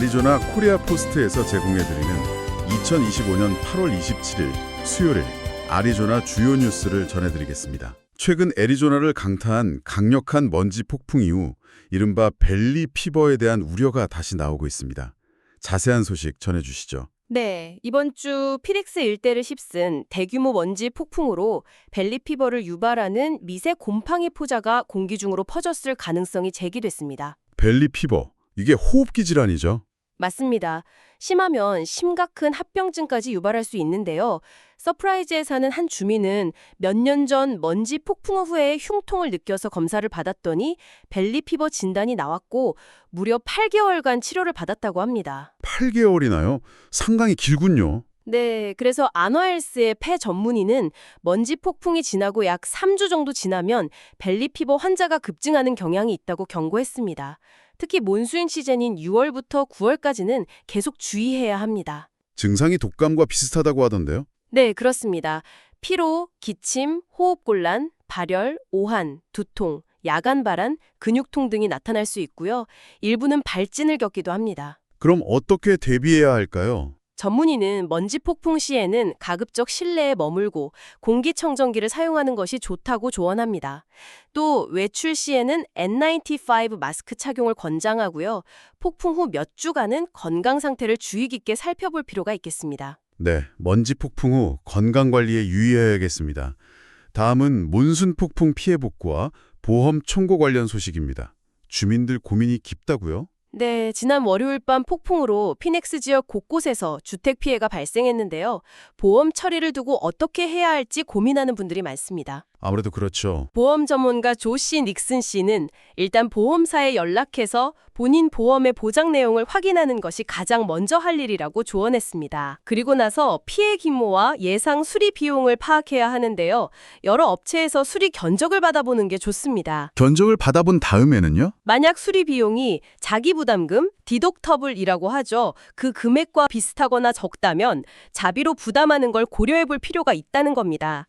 아리조나 코리아 포스트에서 제공해드리는 2025년 8월 27일 수요일 아리조나 주요 뉴스를 전해드리겠습니다. 최근 애리조나를 강타한 강력한 먼지 폭풍 이후 이른바 벨리 피버에 대한 우려가 다시 나오고 있습니다. 자세한 소식 전해주시죠. 네, 이번 주 피닉스 일대를 휩쓴 대규모 먼지 폭풍으로 벨리 피버를 유발하는 미세 곰팡이 포자가 공기 중으로 퍼졌을 가능성이 제기됐습니다. 벨리 피버, 이게 호흡기 질환이죠? 맞습니다. 심하면 심각한 합병증까지 유발할 수 있는데요. 서프라이즈에 사는 한 주민은 몇 년 전 먼지 폭풍 후에 흉통을 느껴서 검사를 받았더니 벨리 피버 진단이 나왔고 무려 8개월간 치료를 받았다고 합니다. 8개월이나요? 상당히 길군요. 네, 그래서 안화헬스의 폐 전문의는 먼지 폭풍이 지나고 약 3주 정도 지나면 벨리 피버 환자가 급증하는 경향이 있다고 경고했습니다. 특히 몬순 시즌인 6월부터 9월까지는 계속 주의해야 합니다. 증상이 독감과 비슷하다고 하던데요? 네, 그렇습니다. 피로, 기침, 호흡곤란, 발열, 오한, 두통, 야간 발한, 근육통 등이 나타날 수 있고요. 일부는 발진을 겪기도 합니다. 그럼 어떻게 대비해야 할까요? 전문의는 먼지 폭풍 시에는 가급적 실내에 머물고 공기청정기를 사용하는 것이 좋다고 조언합니다. 또 외출 시에는 N95 마스크 착용을 권장하고요. 폭풍 후 몇 주간은 건강 상태를 주의 깊게 살펴볼 필요가 있겠습니다. 네, 먼지 폭풍 후 건강관리에 유의해야겠습니다. 다음은 몬순 폭풍 피해 복구와 보험 청구 관련 소식입니다. 주민들 고민이 깊다고요? 네, 지난 월요일 밤 폭풍으로 피닉스 지역 곳곳에서 주택 피해가 발생했는데요. 보험 처리를 두고 어떻게 해야 할지 고민하는 분들이 많습니다. 아무래도 그렇죠. 보험 전문가 조시 닉슨 씨는 일단 보험사에 연락해서 본인 보험의 보장 내용을 확인하는 것이 가장 먼저 할 일이라고 조언했습니다. 그리고 나서 피해 규모와 예상 수리 비용을 파악해야 하는데요. 여러 업체에서 수리 견적을 받아보는 게 좋습니다. 견적을 받아본 다음에는요? 만약 수리 비용이 자기 부담금, 디덕터블이라고 하죠. 그 금액과 비슷하거나 적다면 자비로 부담하는 걸 고려해 볼 필요가 있다는 겁니다.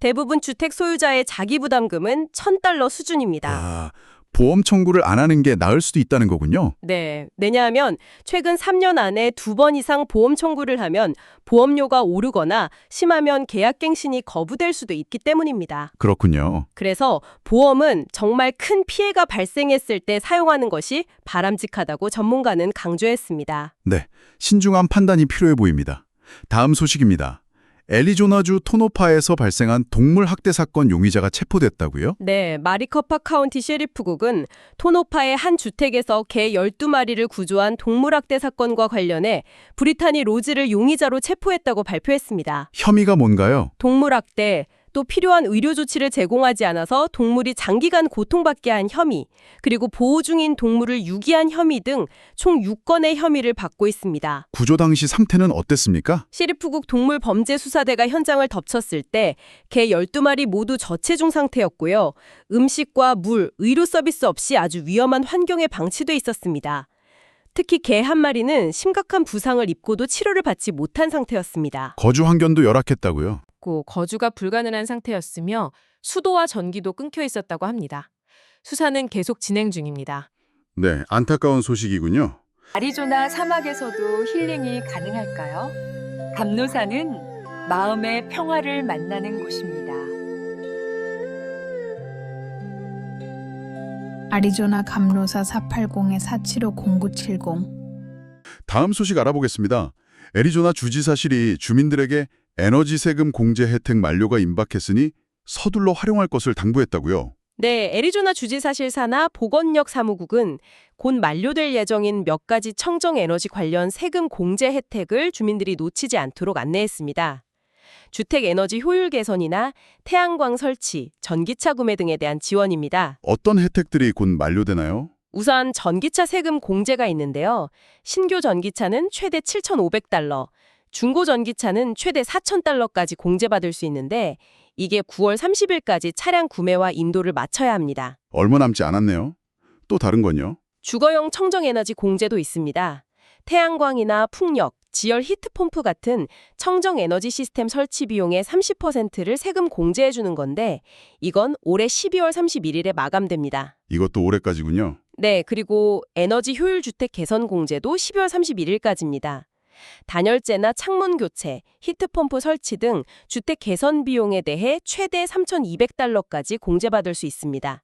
대부분 주택 소유자의 자기 부담금은 $1,000 수준입니다. 아, 보험 청구를 안 하는 게 나을 수도 있다는 거군요. 네, 왜냐하면 최근 3년 안에 2번 이상 보험 청구를 하면 보험료가 오르거나 심하면 계약갱신이 거부될 수도 있기 때문입니다. 그렇군요. 그래서 보험은 정말 큰 피해가 발생했을 때 사용하는 것이 바람직하다고 전문가는 강조했습니다. 네, 신중한 판단이 필요해 보입니다. 다음 소식입니다. 애리조나주 토노파에서 발생한 동물 학대 사건 용의자가 체포됐다고요? 네, 마리커파 카운티 셰리프국은 토노파의 한 주택에서 개 12마리를 구조한 동물학대 사건과 관련해 브리타니 로즈를 용의자로 체포했다고 발표했습니다. 혐의가 뭔가요? 동물학대, 또 필요한 의료 조치를 제공하지 않아서 동물이 장기간 고통받게 한 혐의, 그리고 보호 중인 동물을 유기한 혐의 등 총 6건의 혐의를 받고 있습니다. 구조 당시 상태는 어땠습니까? 시리프국 동물범죄수사대가 현장을 덮쳤을 때 개 12마리 모두 저체중 상태였고요. 음식과 물, 의료 서비스 없이 아주 위험한 환경에 방치돼 있었습니다. 특히 개 한 마리는 심각한 부상을 입고도 치료를 받지 못한 상태였습니다. 거주 환경도 열악했다고요? 거주가 불가능한 상태였으며 수도와 전기도 끊겨 있었다고 합니다. 수사는 계속 진행 중입니다. 네, 안타까운 소식이군요. 아리조나 사막에서도 힐링이 가능할까요? 감노사는 마음의 평화를 만나는 곳입니다. 아리조나 감로사 480-475-0970 다음 소식 알아보겠습니다. 애리조나 주지사실이 주민들에게 에너지 세금 공제 혜택 만료가 임박했으니 서둘러 활용할 것을 당부했다고요. 네, 애리조나 주지사실 산하 보건력 사무국은 곧 만료될 예정인 몇 가지 청정 에너지 관련 세금 공제 혜택을 주민들이 놓치지 않도록 안내했습니다. 주택 에너지 효율 개선이나 태양광 설치, 전기차 구매 등에 대한 지원입니다. 어떤 혜택들이 곧 만료되나요? 우선 전기차 세금 공제가 있는데요. 신규 전기차는 최대 $7,500, 중고 전기차는 최대 $4,000까지 공제받을 수 있는데 이게 9월 30일까지 차량 구매와 인도를 마쳐야 합니다. 얼마 남지 않았네요. 또 다른 건요? 주거용 청정에너지 공제도 있습니다. 태양광이나 풍력, 지열 히트펌프 같은 청정에너지 시스템 설치 비용의 30%를 세금 공제해 주는 건데 이건 올해 12월 31일에 마감됩니다. 이것도 올해까지군요. 네, 그리고 에너지 효율 주택 개선 공제도 12월 31일까지입니다. 단열재나 창문 교체, 히트펌프 설치 등 주택 개선 비용에 대해 최대 3,200달러까지 공제받을 수 있습니다.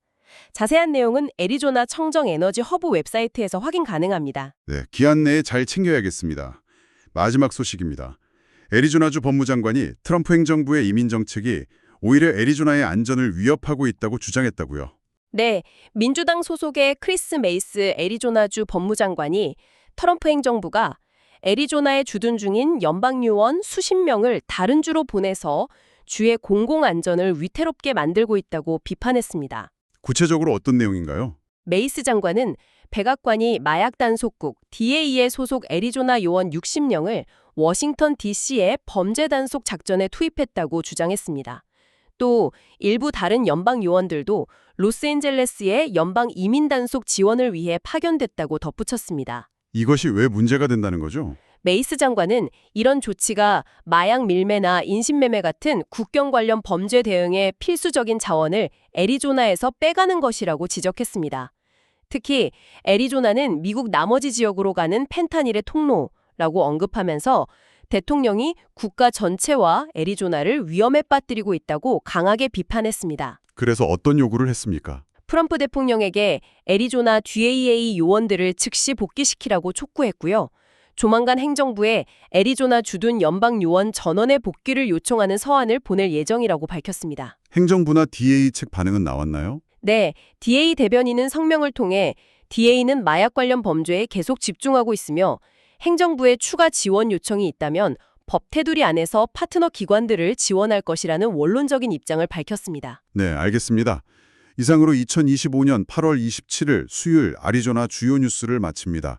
자세한 내용은 애리조나 청정 에너지 허브 웹사이트에서 확인 가능합니다. 네, 기한 내에 잘 챙겨야겠습니다. 마지막 소식입니다. 애리조나주 법무장관이 트럼프 행정부의 이민 정책이 오히려 애리조나의 안전을 위협하고 있다고 주장했다고요. 네, 민주당 소속의 크리스 메이스 애리조나주 법무장관이 트럼프 행정부가 애리조나에 주둔 중인 연방요원 수십 명을 다른 주로 보내서 주의 공공안전을 위태롭게 만들고 있다고 비판했습니다. 구체적으로 어떤 내용인가요? 메이스 장관은 백악관이 마약 단속국 DA에 소속 애리조나 요원 60명을 워싱턴 DC의 범죄 단속 작전에 투입했다고 주장했습니다. 또 일부 다른 연방 요원들도 로스앤젤레스의 연방 이민 단속 지원을 위해 파견됐다고 덧붙였습니다. 이것이 왜 문제가 된다는 거죠? 메이스 장관은 이런 조치가 마약 밀매나 인신매매 같은 국경 관련 범죄 대응에 필수적인 자원을 애리조나에서 빼가는 것이라고 지적했습니다. 특히 애리조나는 미국 나머지 지역으로 가는 펜타닐의 통로라고 언급하면서 대통령이 국가 전체와 애리조나를 위험에 빠뜨리고 있다고 강하게 비판했습니다. 그래서 어떤 요구를 했습니까? 트럼프 대통령에게 애리조나 DAA 요원들을 즉시 복귀시키라고 촉구했고요. 조만간 행정부에 애리조나 주둔 연방 요원 전원의 복귀를 요청하는 서한을 보낼 예정이라고 밝혔습니다. 행정부나 DA 측 반응은 나왔나요? 네, DA 대변인은 성명을 통해 DA는 마약 관련 범죄에 계속 집중하고 있으며 행정부에 추가 지원 요청이 있다면 법 테두리 안에서 파트너 기관들을 지원할 것이라는 원론적인 입장을 밝혔습니다. 네, 알겠습니다. 이상으로 2025년 8월 27일 수요일 아리조나 주요 뉴스를 마칩니다.